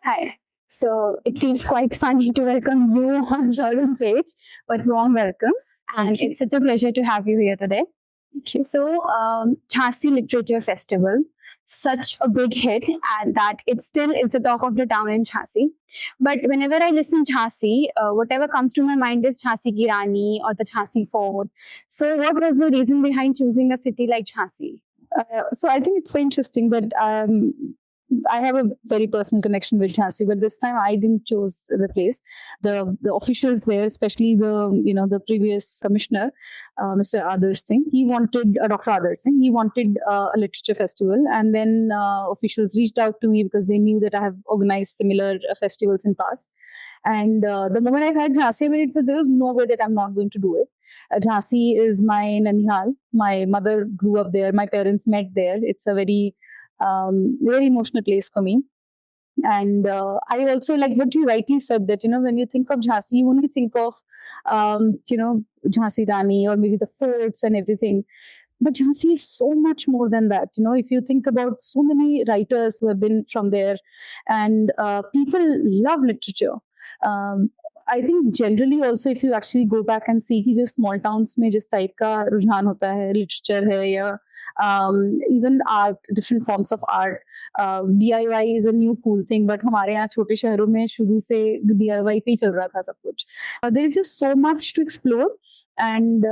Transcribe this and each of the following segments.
Hi. So it feels quite funny to welcome you on your page, but warm welcome. And it's such a pleasure to have you here today. So, Jhansi Literature Festival, such a big hit, and that it still is the talk of the town in Jhansi. But whenever I listen Jhansi, whatever comes to my mind is Jhansi Ki Rani or the Jhansi Fort. So, what was the reason behind choosing a city like Jhansi? So I think it's very interesting that I have a very personal connection with Jhansi, but this time I didn't choose the place. The officials there, especially the previous commissioner, Mr. Adarsh Singh, he wanted Dr. Adarsh Singh. He wanted a literature festival, and then officials reached out to me because they knew that I have organized similar festivals in past. And the moment I had Jhansi, there was no way that I'm not going to do it. Jhansi is my Nanihal. My mother grew up there. My parents met there. It's a very emotional place for me. And I also like what you rightly said that, when you think of Jhansi, you only think of, Jhansi Rani or maybe the forts and everything. But Jhansi is so much more than that. If you think about so many writers who have been from there, and people love literature. I think generally also if you actually go back and see कि जो small towns में जिस type का रुझान होता है literature है या even art, different forms of art, DIY is a new cool thing, but हमारे यहाँ छोटे शहरों में शुरू से DIY पे ही चल रहा था सब कुछ. There is just so much to explore, and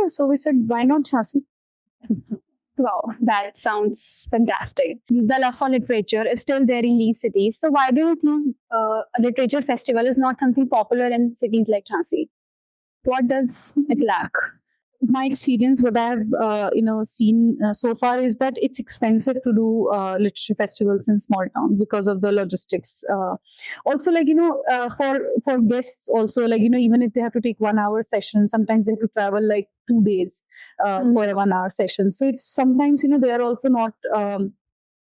so we said why not Jhansi. Wow, that sounds fantastic. The love for literature is still there in these cities. So why do you think a literature festival is not something popular in cities like Jhansi? What does it lack? My experience, what I have seen so far is that it's expensive to do literature festivals in small towns because of the logistics. Also, for guests, also even if they have to take 1 hour session, sometimes they have to travel like 2 days for a 1 hour session. So it's sometimes they are also not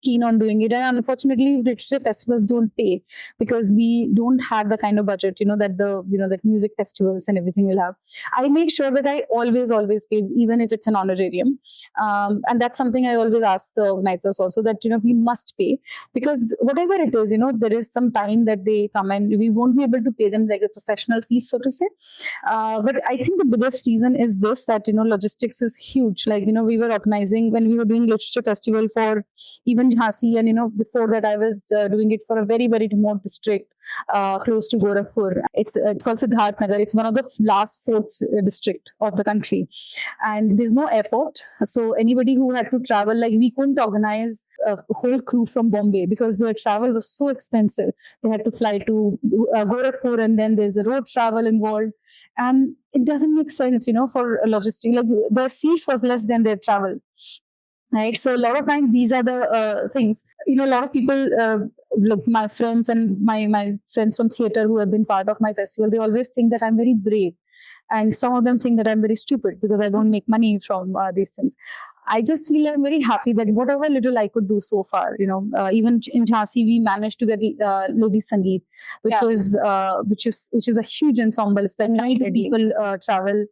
keen on doing it, and unfortunately literature festivals don't pay because we don't have the kind of budget that that music festivals and everything will have. I make sure that I always pay, even if it's an honorarium, and that's something I always ask the organizers also, that we must pay, because whatever it is, there is some time that they come and we won't be able to pay them like a professional fees, so to say. But I think the biggest reason is this, that logistics is huge. We were organizing, when we were doing literature festival for even Jhansi, and before that I was doing it for a very, very remote district close to Gorakhpur. It's called Siddharth Nagar. It's one of the last fourth district of the country, and there's no airport. So anybody who had to travel, we couldn't organize a whole crew from Bombay because their travel was so expensive. They had to fly to Gorakhpur, and then there's a road travel involved, and it doesn't make sense, for logistics. Their fees was less than their travel. Right. So a lot of times these are the things, a lot of people, like my friends and my friends from theater who have been part of my festival, they always think that I'm very brave. And some of them think that I'm very stupid because I don't make money from these things. I just feel I'm very happy that whatever little I could do so far, even in Jhansi, we managed to get Lodi Sangeet, which is a huge ensemble. It's like 90 people travel.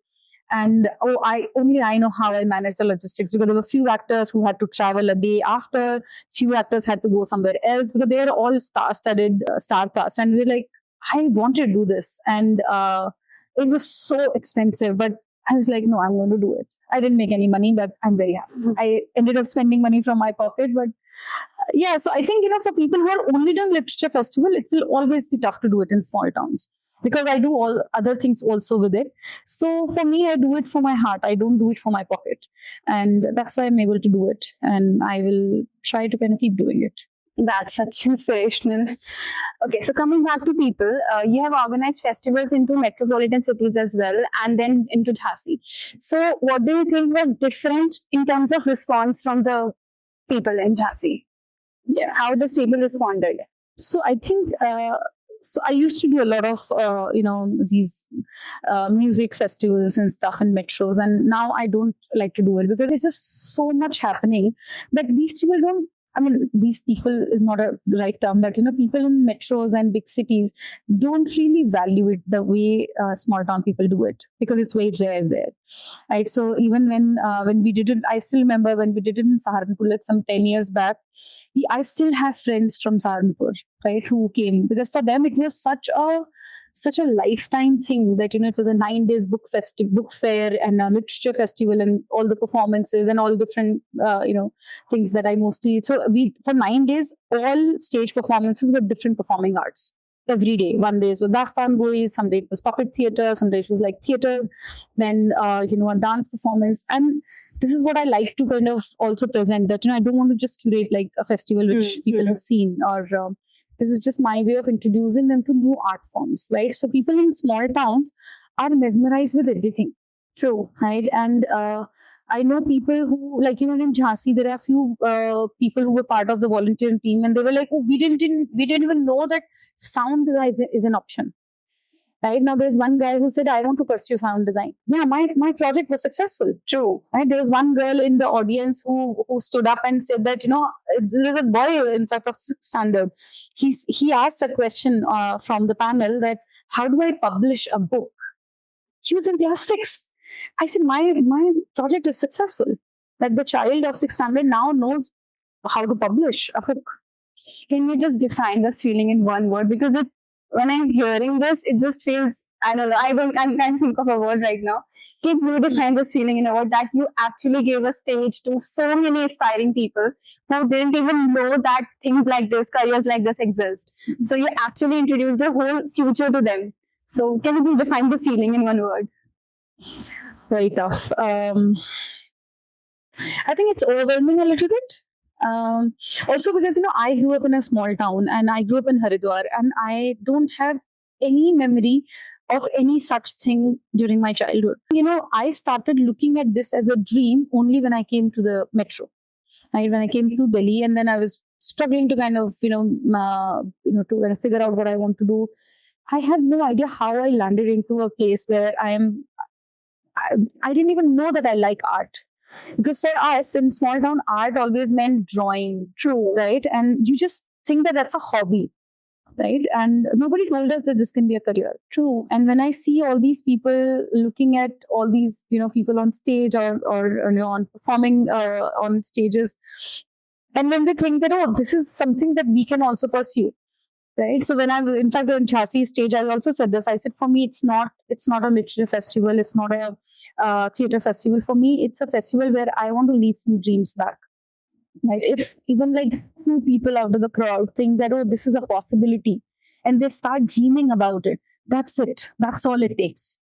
And I know how I manage the logistics, because there were a few actors who had to travel a day after, few actors had to go somewhere else because they are all star-studded star cast, and we're like, I want to do this, and it was so expensive, but I was like, no, I'm going to do it. I didn't make any money, but I'm very happy. I ended up spending money from my pocket, but so I think for people who are only doing literature festival, it will always be tough to do it in small towns, because I do all other things also with it. So for me, I do it for my heart. I don't do it for my pocket. And that's why I'm able to do it. And I will try to kind of keep doing it. That's such inspirational. Okay, so coming back to people, you have organized festivals into metropolitan cities as well, and then into Jhansi. So what do you think was different in terms of response from the people in Jhansi? Yeah. How does people responded? So I think... So I used to do a lot of, these music festivals and stuff in metros, and now I don't like to do it because there's just so much happening that these people don't I mean, these people is not a right term, but people in metros and big cities don't really value it the way small town people do it, because it's very rare there, right? So even when we did it, I still remember when we did it in Saharanpur, like some 10 years back. I still have friends from Saharanpur, right, who came, because for them it was such a lifetime thing that it was a 9 days book fair and a literature festival and all the performances and all different things that I mostly. So we, for 9 days, all stage performances were different performing arts every day. One day was dastan goi, some day it was puppet theater, some day it was like theater, then a dance performance. And this is what I like to kind of also present, that I don't want to just curate like a festival which people have seen, or this is just my way of introducing them to new art forms, right? So people in small towns are mesmerized with everything. True, right? And I know people who, like, in Jhansi, there are a few people who were part of the volunteer team, and they were like, oh, we didn't even know that sound design is an option. Right now, there's one guy who said, I want to pursue sound design. Yeah, my project was successful. True. Right? There was one girl in the audience who stood up and said that, there is a boy, in fact, of 6th standard. He asked a question from the panel that, how do I publish a book? He was in class 6. I said, my project is successful. That the child of 6th standard now knows how to publish a book. Can you just define this feeling in one word? Because when I'm hearing this, it just feels, I don't know, I can't think of a word right now. Can you define this feeling in a word, that you actually gave a stage to so many aspiring people who didn't even know that things like this, careers like this exist. So you actually introduced a whole future to them. So can you define the feeling in one word? Very tough. I think it's overwhelming a little bit. Also because I grew up in a small town, and I grew up in Haridwar, and I don't have any memory of any such thing during my childhood. I started looking at this as a dream only when I came to the metro, right? When I came to Delhi, and then I was struggling to kind of to kind of figure out what I want to do. I had no idea how I landed into a place where I didn't even know that I like art. Because for us in small town, art always meant drawing. True. Right? And you just think that that's a hobby, right? And nobody told us that this can be a career. True. And when I see all these people looking at all these, people on stage or on performing on stages, and when they think that, oh, this is something that we can also pursue. Right. So when in fact, on Jhansi stage, I also said this. I said, for me, it's not a literature festival. It's not a theater festival. For me, it's a festival where I want to leave some dreams back. Right. If even like 2 people out of the crowd think that, oh, this is a possibility, and they start dreaming about it, that's it. That's all it takes.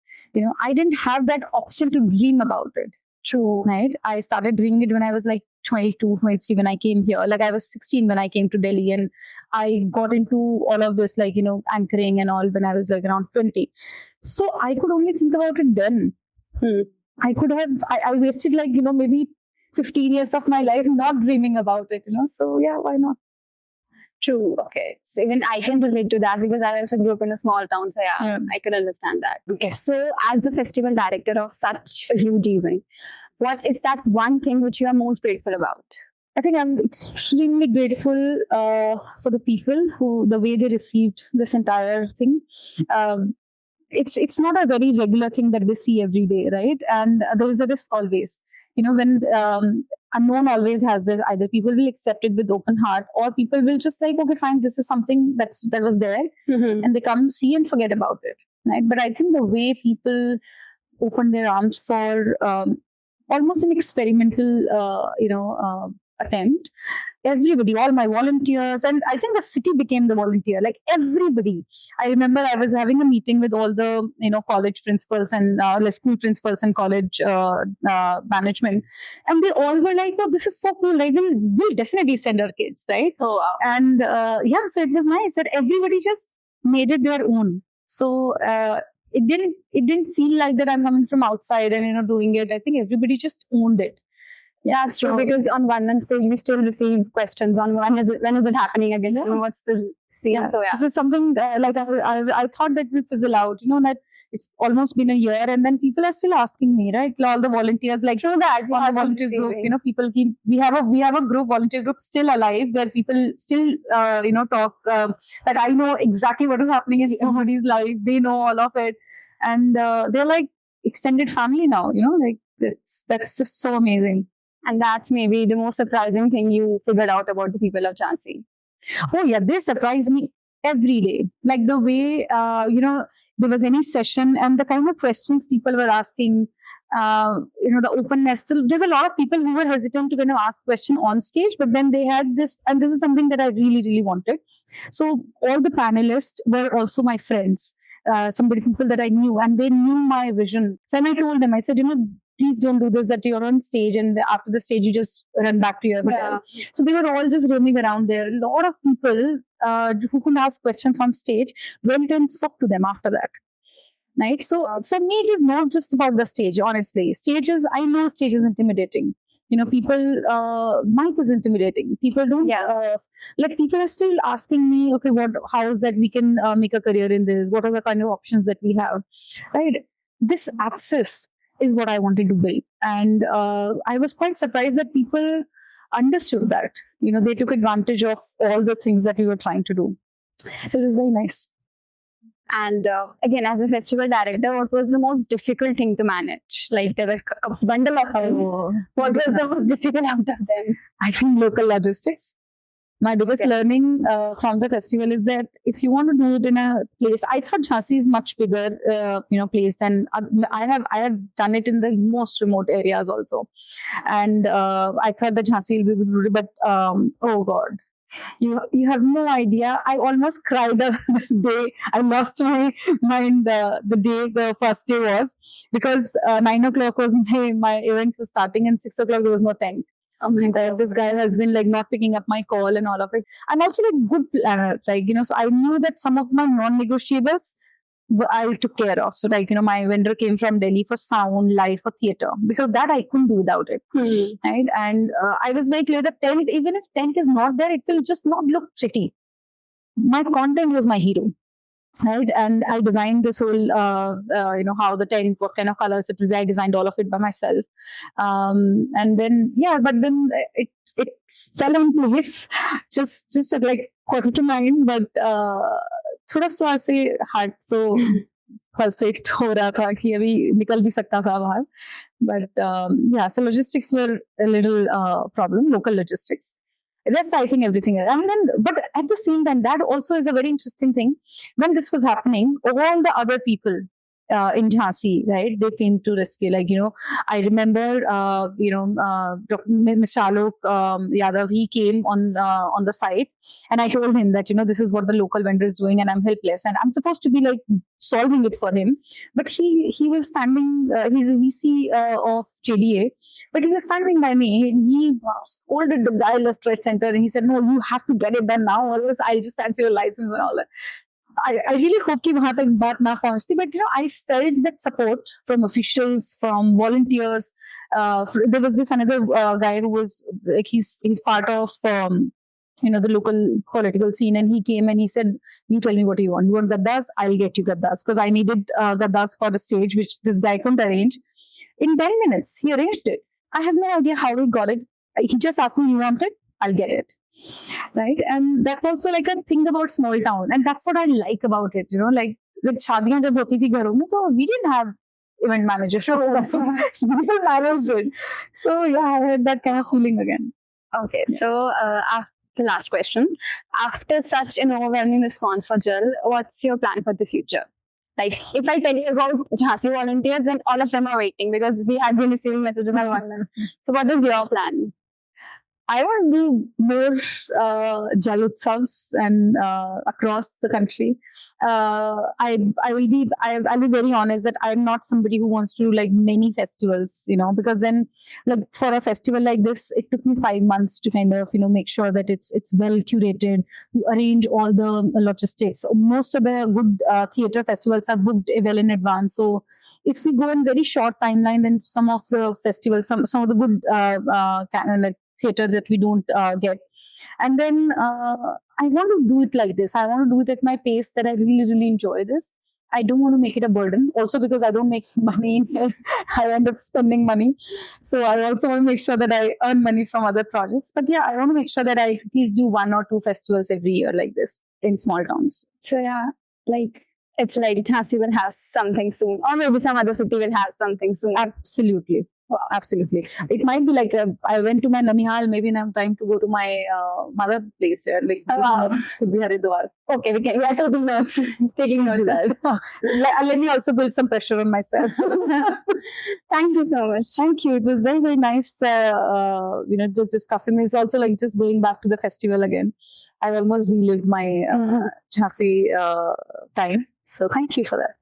I didn't have that option to dream about it. True. Right. I started dreaming it when I was like 22, 23 when I came here. Like I was 16 when I came to Delhi, and I got into all of this, like, anchoring and all when I was like around 20. So I could only think about it then. I could have, I wasted like, maybe 15 years of my life not dreaming about it, So yeah, why not? True. Okay. So even I can relate to that, because I also grew up in a small town. So yeah, I could understand that. Okay. So as the festival director of such a huge event, what is that one thing which you are most grateful about? I think I'm extremely grateful for the people the way they received this entire thing. It's not a very regular thing that they see every day, right? And there is a risk always. When unknown always has this, either people will accept it with open heart, or people will just like, okay, fine, this is something that was there, and they come see and forget about it, right? But I think the way people open their arms for almost an experimental, attempt. Everybody, all my volunteers, and I think the city became the volunteer, like everybody. I remember I was having a meeting with all the, college principals and school principals and college management. And they all were like, oh, this is so cool. Like, we'll definitely send our kids, right? Oh, wow. And so it was nice that everybody just made it their own. So it didn't feel like that I'm coming from outside and, doing it. I think everybody just owned it. Yeah, it's true, because on Vandhan's page we still receive questions on when is it happening again? What's the So yeah. This is something like I thought that will fizzle out. That it's almost been a year, and then people are still asking me, right? All the volunteers, like True that we on have the volunteer group, people keep. We have a group, volunteer group, still alive, where people still talk. That I know exactly what is happening in everybody's life. They know all of it, and they're like extended family now. Like that's just so amazing. And that's maybe the most surprising thing you figured out about the people of Jhansi. Oh yeah, they surprise me every day. Like the way there was any session and the kind of questions people were asking. The openness. So there's a lot of people who were hesitant to kind of ask question on stage, but then they had this, and this is something that I really, really wanted. So all the panelists were also my friends. People that I knew, and they knew my vision. So I told them, I said, please don't do this, that you're on stage and after the stage you just run back to your hotel. Yeah. So they were all just roaming around there. A lot of people who could ask questions on stage went and spoke to them after that. Right? So for me, it is not just about the stage, honestly. I know stage is intimidating. People, mic is intimidating. People don't, people are still asking me, okay, how is that we can make a career in this? What are the kind of options that we have? Right? This access is what I wanted to build. And I was quite surprised that people understood that. They took advantage of all the things that we were trying to do. So it was very nice. And again, as a festival director, what was the most difficult thing to manage? Like there were a bundle of things. What was the most difficult out of them? I think local logistics. My biggest learning from the festival is that if you want to do it in a place, I thought Jhansi is much bigger, place than I have done it in the most remote areas also, and I thought that Jhansi will be, but oh God. You have no idea. I almost cried the day I lost my mind. The first day was because 9 o'clock was my event was starting, and 6 o'clock there was no tent. Oh my God. This guy has been like not picking up my call and all of it. I'm also like good planner, so I knew that some of my non-negotiables I took care of. So my vendor came from Delhi for sound, light, for theater, because that I couldn't do without it. Right? And I was very clear that tent, even if tent is not there, it will just not look pretty. My content was my hero. Right, and I designed this whole, how the tent, what kind of colors it will be. I designed all of it by myself, and then but then it fell in place just at like 8:45. But थोड़ा सा ऐसे heart so pulsate हो रहा था कि अभी निकल भी सकता था बाहर. But so logistics were a little problem, local logistics. Rest, I think everything else. And then, but at the same time, that also is a very interesting thing. When this was happening, all the other people in Jhansi, right, they came to rescue. I remember, Dr. Mr. Alok Yadav, he came on the site, and I told him that this is what the local vendor is doing, and I'm helpless, and I'm supposed to be like solving it for him. But he was standing. He's a VC of JDA, but he was standing by me, and he scolded the guy left, right, center, and he said, "No, you have to get it done now, or else I'll just cancel your license and all that." I really hope कि वहाँ तक बात ना पहुँचती, but I felt that support from officials, from volunteers. There was this another guy who was like he's part of the local political scene, and he came and he said, "You tell me what you want. You want gaddas? I'll get you gaddas," because I needed gaddas for the stage, which this guy couldn't arrange. In 10 minutes, he arranged it. I have no idea how he got it. He just asked me, "You want it? I'll get it." Right, and that's also like a thing about small town, and that's what I like about it. Like with शादियां जब होती थी घरों में, तो we didn't have event manager, so people managed it. So I had that kind of feeling again. Okay, so the last question: after such an overwhelming response for JAL, what's your plan for the future? Like, if I tell you about Jhansi volunteers, then all of them are waiting because we have been receiving messages on one. So, what is your plan? I want to do more JAL Utsavs and across the country. I'll be very honest that I'm not somebody who wants to do like many festivals, because then for a festival like this, it took me 5 months to kind of make sure that it's well curated, to arrange all the logistics. Most of the good theatre festivals are booked well in advance. So if we go in very short timeline, then some of the festivals, some of the good theater that we don't get. And then I want to do it like this. I want to do it at my pace that I really, really enjoy this. I don't want to make it a burden. Also, because I don't make money, I end up spending money. So I also want to make sure that I earn money from other projects. But yeah, I want to make sure that I at least do 1 or 2 festivals every year like this in small towns. So yeah, like it's like Jhansi will have something soon, or maybe some other city will have something soon. Absolutely. Absolutely. It might be like I went to my Nanihal, maybe now I'm trying to go to my mother place here. Like, could be Haridwar. Okay, we are taking notes. Taking notes. Let me also build some pressure on myself. Thank you so much. Thank you. It was very, very nice, just discussing this. Also, like just going back to the festival again. I almost relived my Jhansi time. So thank you for that.